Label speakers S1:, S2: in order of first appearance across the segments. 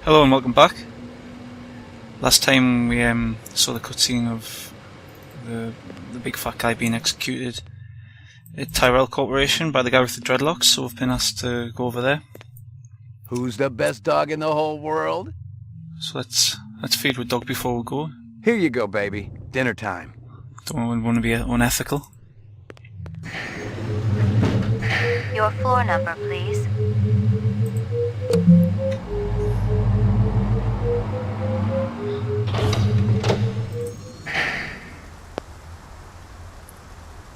S1: Hello and welcome back. Last time we saw the cutscene of the big fat guy being executed at Tyrell Corporation by the guy with the dreadlocks, so we've been asked to go over there.
S2: Who's the best dog in the whole world?
S1: So let's feed with dog before we go.
S2: Here you go, baby. Dinner time.
S1: Don't want to be unethical.
S3: Your floor number, please.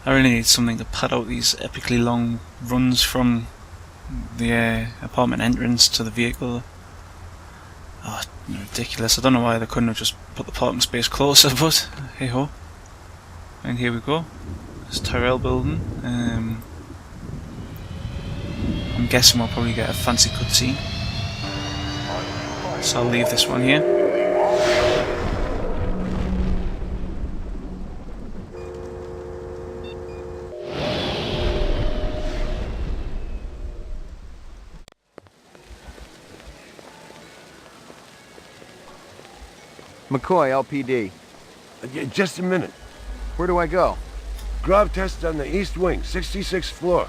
S1: I really need something to pad out these epically long runs from the apartment entrance to the vehicle. Oh, ridiculous. I don't know why they couldn't have just put the parking space closer, but hey ho. And here we go. It's Tyrell building. I'm guessing we'll probably get a fancy cutscene. So I'll leave this one here.
S2: McCoy, LPD.
S4: Just a minute.
S2: Where do I go?
S4: Grav test on the east wing, 66th floor.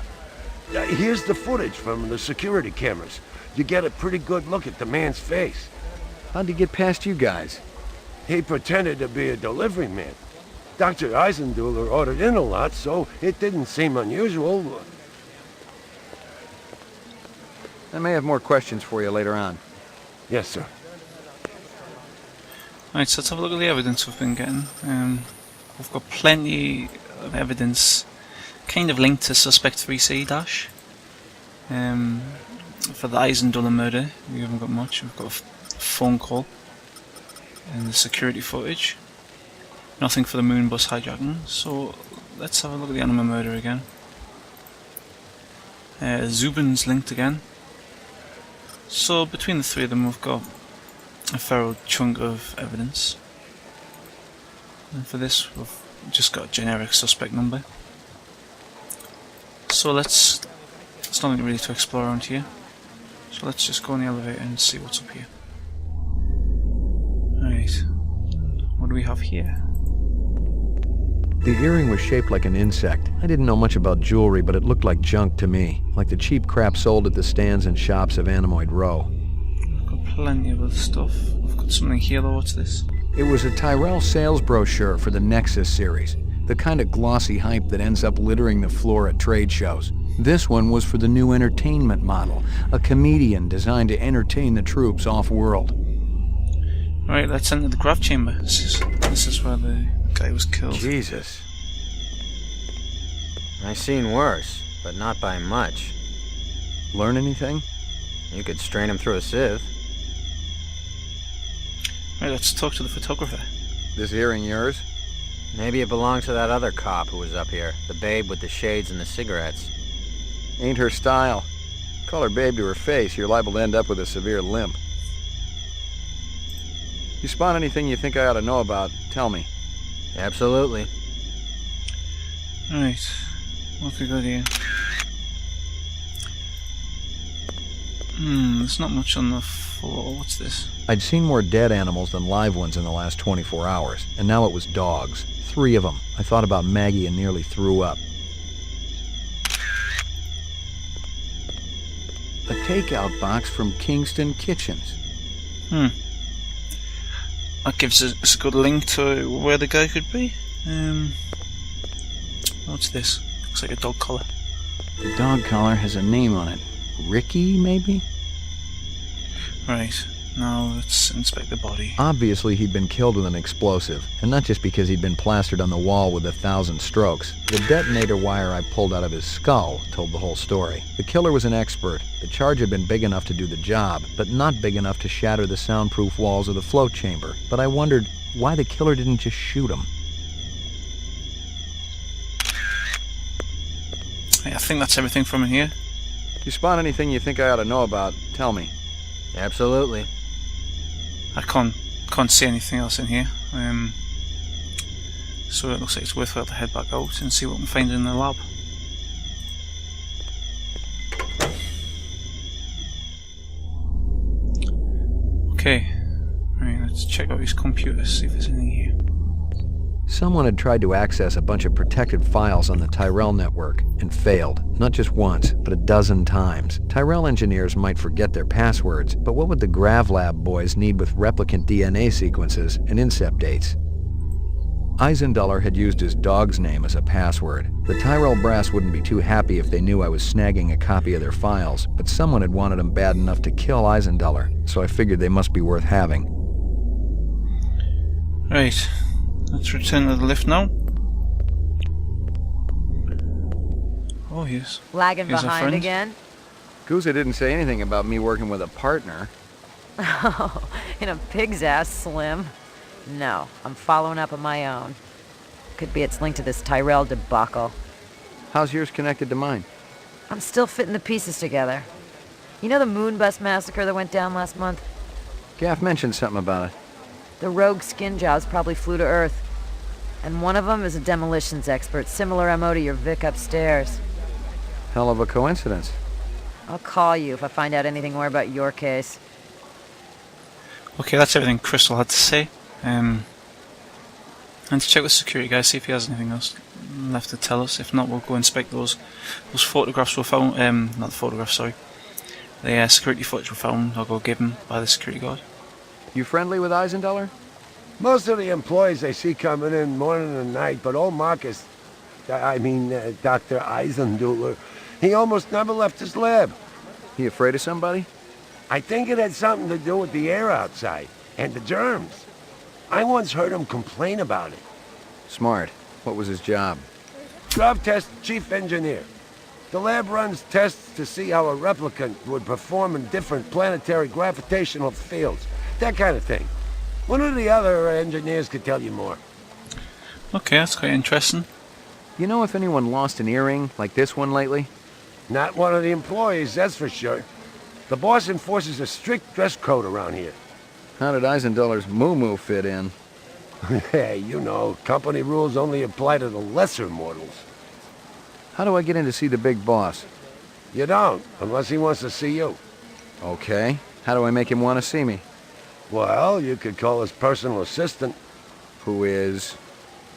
S4: Here's the footage from the security cameras. You get a pretty good look at the man's face.
S2: How'd he get past you guys?
S4: He pretended to be a delivery man. Dr. Eisenduller ordered in a lot, so it didn't seem unusual.
S2: I may have more questions for you later on.
S4: Yes, sir.
S1: Right, so let's have a look at the evidence we've been getting. We've got plenty of evidence kind of linked to Suspect 3C Dash. For the Eisenduller murder, we haven't got much. We've got a phone call and the security footage. Nothing for the moon bus hijacking, so let's have a look at the animal murder again. Zubin's linked again. So between the three of them we've got a fair chunk of evidence. And for this we've just got a generic suspect number. So there's nothing really to explore around here. So let's just go in the elevator and see what's up here. Right, what do we have here?
S2: The earring was shaped like an insect. I didn't know much about jewelry, but it looked like junk to me. Like the cheap crap sold at the stands and shops of Animoid Row.
S1: Plenty of other stuff. I've got something here though. What's this?
S2: It was a Tyrell sales brochure for the Nexus series. The kind of glossy hype that ends up littering the floor at trade shows. This one was for the new entertainment model. A comedian designed to entertain the troops off-world.
S1: Alright, let's enter the grav chamber. This is where the guy was killed.
S2: Jesus.
S5: I've seen worse, but not by much.
S2: Learn anything?
S5: You could strain him through a sieve.
S1: Right, let's talk to the photographer.
S2: This earring yours?
S5: Maybe it belonged to that other cop who was up here. The babe with the shades and the cigarettes.
S2: Ain't her style. Call her babe to her face, you're liable to end up with a severe limp. You spot anything you think I ought to know about, tell me.
S5: Absolutely.
S1: Right, what have we got here? There's not much on the floor. What's this?
S2: I'd seen more dead animals than live ones in the last 24 hours, and now it was dogs. 3 of them. I thought about Maggie and nearly threw up. A takeout box from Kingston Kitchens.
S1: That gives us a good link to where the guy could be. What's this? Looks like a dog collar.
S2: The dog collar has a name on it. Ricky, maybe?
S1: Right, now let's inspect the body.
S2: Obviously he'd been killed with an explosive, and not just because he'd been plastered on the wall with 1,000 strokes. The detonator wire I pulled out of his skull told the whole story. The killer was an expert. The charge had been big enough to do the job, but not big enough to shatter the soundproof walls of the float chamber. But I wondered why the killer didn't just shoot him.
S1: I think that's everything from in here.
S2: If you spot anything you think I ought to know about, tell me.
S5: Absolutely.
S1: I can't see anything else in here. So it looks like it's worthwhile to head back out and see what we can find in the lab. Okay. Right, let's check out his computer, see if there's anything here.
S2: Someone had tried to access a bunch of protected files on the Tyrell network and failed, not just once, but a dozen times. Tyrell engineers might forget their passwords, but what would the GravLab boys need with replicant DNA sequences and incept dates? Eisenduller had used his dog's name as a password. The Tyrell brass wouldn't be too happy if they knew I was snagging a copy of their files, but someone had wanted them bad enough to kill Eisenduller, so I figured they must be worth having.
S1: Right. Let's return to the lift now. Oh, yes.
S6: Lagging
S1: Here's our
S6: behind
S1: friend.
S6: again?
S2: Guza didn't say anything about me working with a partner.
S6: Oh, in a pig's ass, Slim. No, I'm following up on my own. Could be it's linked to this Tyrell debacle.
S2: How's yours connected to mine?
S6: I'm still fitting the pieces together. You know the Moonbus massacre that went down last month?
S2: Gaff mentioned something about it.
S6: The rogue skin jobs probably flew to Earth. And one of them is a demolitions expert, similar MO to your Vic upstairs.
S2: Hell of a coincidence.
S6: I'll call you if I find out anything more about your case.
S1: Okay, that's everything Crystal had to say. And to check with security guys, see if he has anything else left to tell us. If not, we'll go inspect those photographs were found. Not the photographs, sorry. The security footage were found. I'll go give them by the security guard.
S2: You friendly with Eisenduller?
S4: Most of the employees I see coming in morning and night, but old Marcus, Dr. Eisenduller, he almost never left his lab.
S2: He afraid of somebody?
S4: I think it had something to do with the air outside, and the germs. I once heard him complain about it.
S2: Smart. What was his job?
S4: Grav test chief engineer. The lab runs tests to see how a replicant would perform in different planetary gravitational fields. That kind of thing. One of the other engineers could tell you more.
S1: Okay, that's quite interesting.
S2: You know if anyone lost an earring like this one lately?
S4: Not one of the employees, that's for sure. The boss enforces a strict dress code around here.
S2: How did Eisenduller's moo-moo fit in?
S4: Hey, you know, company rules only apply to the lesser mortals.
S2: How do I get in to see the big boss?
S4: You don't, unless he wants to see you.
S2: Okay. How do I make him want to see me?
S4: Well, you could call his personal assistant.
S2: Who is?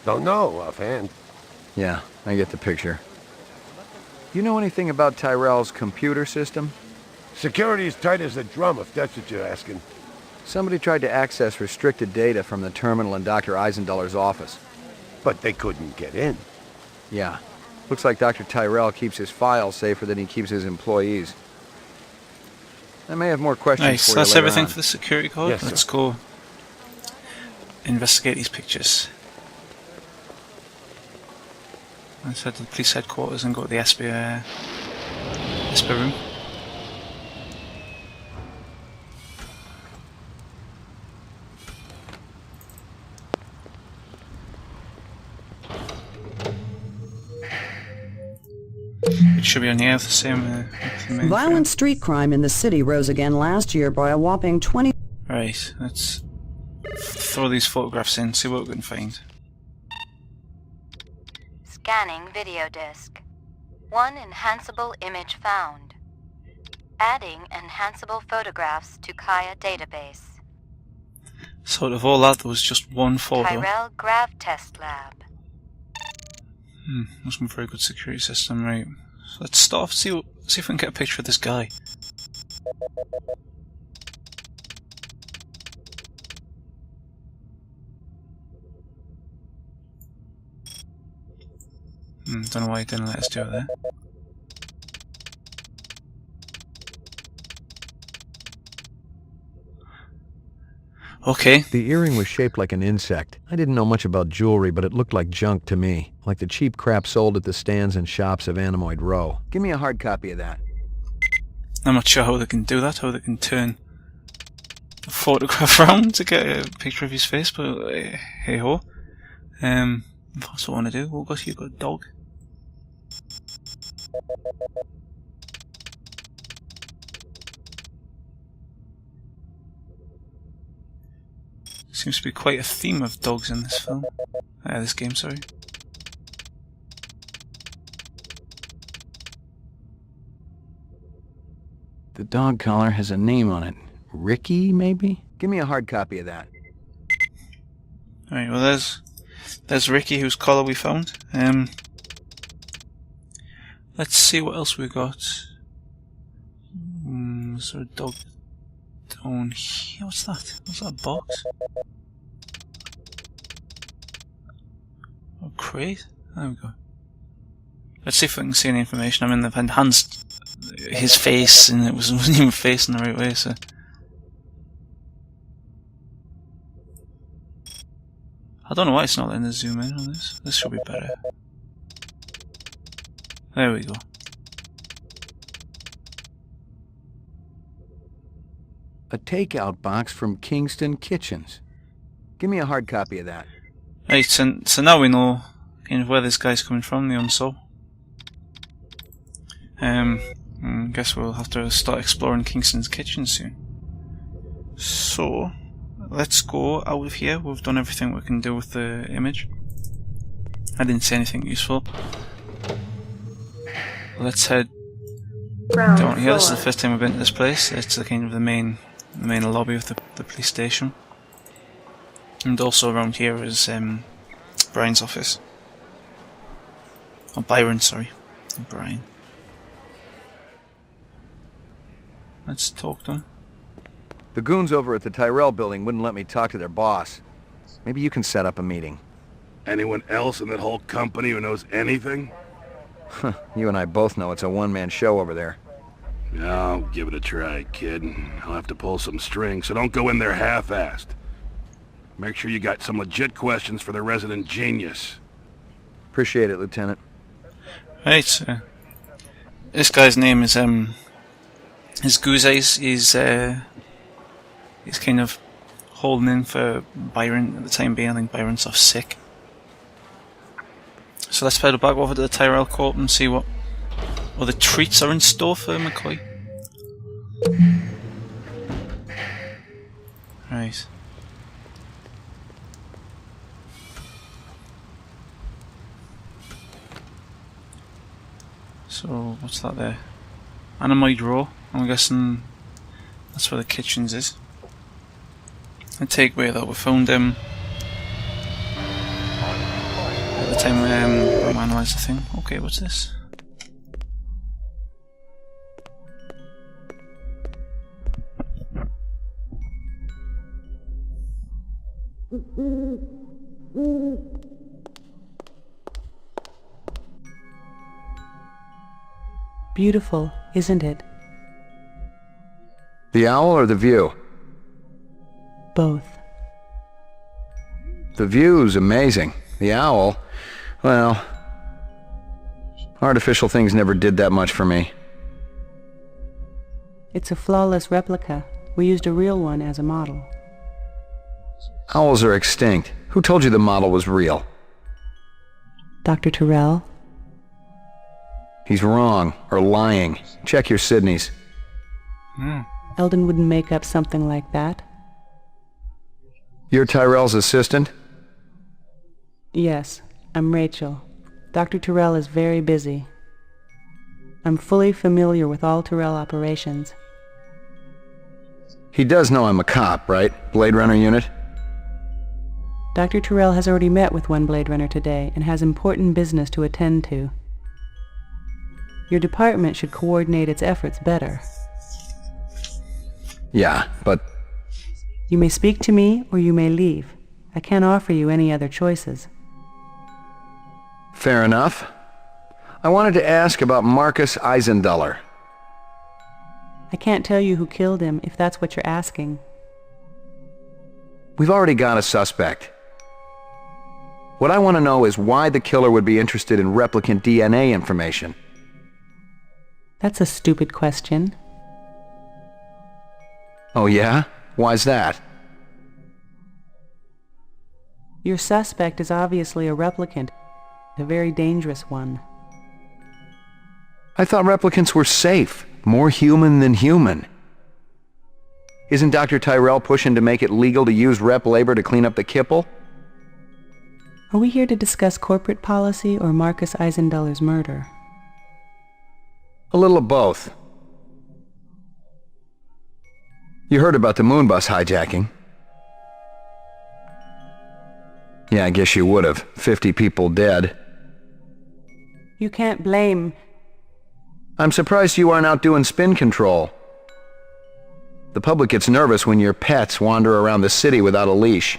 S4: Don't know offhand.
S2: Yeah, I get the picture. You know anything about Tyrell's computer system?
S4: Security's tight as a drum, if that's what you're asking.
S2: Somebody tried to access restricted data from the terminal in Dr. Eisenduller's office.
S4: But they couldn't get in.
S2: Yeah. Looks like Dr. Tyrell keeps his files safer than he keeps his employees. I may have more questions
S1: Nice,
S2: for you
S1: that's
S2: later
S1: everything
S2: on.
S1: for the security guard.
S4: Yes, sir.
S1: Let's go investigate these pictures. Let's head to the police headquarters and go to the SB room. It should be on here, the same.
S7: Violent street crime in the city rose again last year by a whopping 20.
S1: Right, let's throw these photographs in, see what we can find.
S3: Scanning video disk. One enhanceable image found. Adding enhanceable photographs to Kaya database.
S1: So out of all that, there was just one photo.
S3: Tyrell Grav Test Lab.
S1: Wasn't a very good security system, right? So let's start off, see if we can get a picture of this guy. Don't know why he didn't let us do it there. Okay.
S2: The earring was shaped like an insect. I didn't know much about jewelry, but it looked like junk to me. Like the cheap crap sold at the stands and shops of Animoid Row. Give me a hard copy of that.
S1: I'm not sure how they can do that, how they can turn a photograph around to get a picture of his face, but hey ho. If that's what I want to do, we'll go see you've got a dog. Seems to be quite a theme of dogs in this film. This game, sorry.
S2: The dog collar has a name on it. Ricky, maybe? Give me a hard copy of that.
S1: Alright, well there's Ricky, whose collar we found. Let's see what else we got. Is there a dog down here? What's that? What's that box? Oh, crate? There we go. Let's see if I can see any information. I mean, they've enhanced his face, and it wasn't even facing the right way, so... I don't know why it's not letting us zoom in on this. This should be better. There we go.
S2: A takeout box from Kingston Kitchens. Give me a hard copy of that.
S1: Right, so now we know kind of where this guy's coming from, the unso. Guess we'll have to start exploring Kingston's kitchen soon. So, let's go out of here. We've done everything we can do with the image. I didn't see anything useful. Let's head down here. This is the first time we've been to this place. It's the kind of the main lobby of the police station. And also around here is Brian's office. Oh, Byron, sorry. Brian. Let's talk to him.
S2: The goons over at the Tyrell building wouldn't let me talk to their boss. Maybe you can set up a meeting.
S8: Anyone else in that whole company who knows anything?
S2: You and I both know it's a one-man show over there.
S8: I'll give it a try, kid. I'll have to pull some strings, so don't go in there half-assed. Make sure you got some legit questions for the resident genius.
S2: Appreciate it, Lieutenant.
S1: Right, this guy's name is his goose eyes. He's kind of holding in for Byron at the time being. I think Byron's off sick. So let's pedal back over to the Tyrell Corp and see what other treats are in store for McCoy. Right. So, what's that there? Animoid Raw. I'm guessing that's where the kitchens is. I take away that we found him at the time we analysed the thing. Okay, what's this?
S9: Beautiful, isn't it?
S2: The owl or the view?
S9: Both.
S2: The view's amazing. The owl, well, artificial things never did that much for me.
S9: It's a flawless replica. We used a real one as a model.
S2: Owls are extinct. Who told you the model was real?
S9: Dr. Tyrell?
S2: He's wrong, or lying. Check your Sydneys.
S9: Eldon wouldn't make up something like that.
S2: You're Tyrell's assistant?
S9: Yes, I'm Rachel. Dr. Tyrell is very busy. I'm fully familiar with all Tyrell operations.
S2: He does know I'm a cop, right? Blade Runner unit?
S9: Dr. Tyrell has already met with one Blade Runner today and has important business to attend to. Your department should coordinate its efforts better.
S2: Yeah, but...
S9: You may speak to me or you may leave. I can't offer you any other choices.
S2: Fair enough. I wanted to ask about Marcus Eisenduller.
S9: I can't tell you who killed him if that's what you're asking.
S2: We've already got a suspect. What I want to know is why the killer would be interested in replicant DNA information.
S9: That's a stupid question.
S2: Oh yeah? Why's that?
S9: Your suspect is obviously a replicant, a very dangerous one.
S2: I thought replicants were safe, more human than human. Isn't Dr. Tyrell pushing to make it legal to use rep labor to clean up the kipple?
S9: Are we here to discuss corporate policy or Marcus Eisenduller's murder?
S2: A little of both. You heard about the moon bus hijacking? Yeah, I guess you would have. 50 people dead.
S9: You can't blame...
S2: I'm surprised you aren't out doing spin control. The public gets nervous when your pets wander around the city without a leash.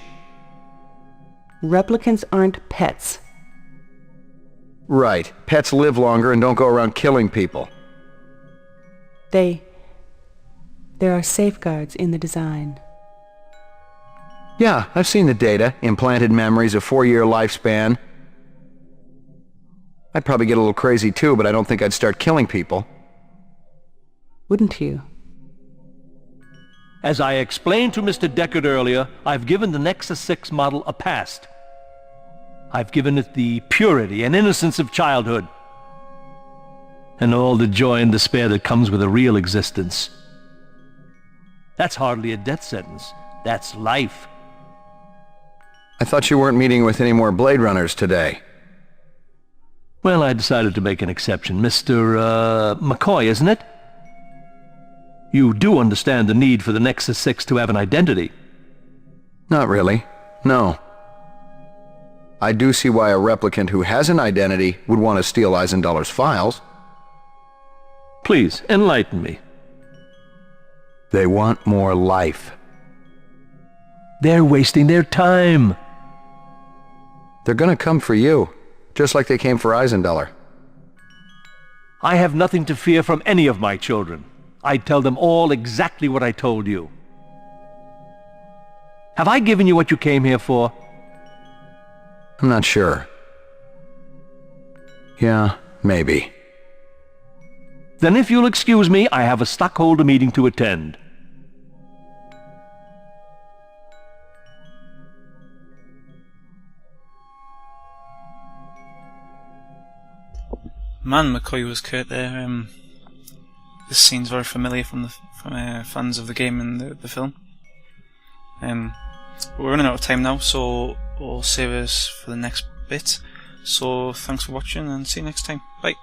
S9: Replicants aren't pets.
S2: Right. Pets live longer and don't go around killing people.
S9: There are safeguards in the design.
S2: Yeah, I've seen the data. Implanted memories, a 4-year lifespan. I'd probably get a little crazy too, but I don't think I'd start killing people.
S9: Wouldn't you?
S10: As I explained to Mr. Deckard earlier, I've given the Nexus 6 model a past. I've given it the purity and innocence of childhood. And all the joy and despair that comes with a real existence. That's hardly a death sentence. That's life.
S2: I thought you weren't meeting with any more Blade Runners today.
S10: Well, I decided to make an exception. Mr. McCoy, isn't it? You do understand the need for the Nexus 6 to have an identity.
S2: Not really. No. I do see why a replicant who has an identity would want to steal Eisendoller's files.
S10: Please, enlighten me.
S2: They want more life.
S10: They're wasting their time.
S2: They're gonna come for you, just like they came for Eisendoller.
S10: I have nothing to fear from any of my children. I tell them all exactly what I told you. Have I given you what you came here for?
S2: I'm not sure. Yeah, maybe.
S10: Then if you'll excuse me, I have a stockholder meeting to attend.
S1: Man, McCoy was Kurt there. This scene's very familiar from fans of the game and the film. We're running out of time now, so we'll save us for the next bit. So thanks for watching and see you next time. Bye.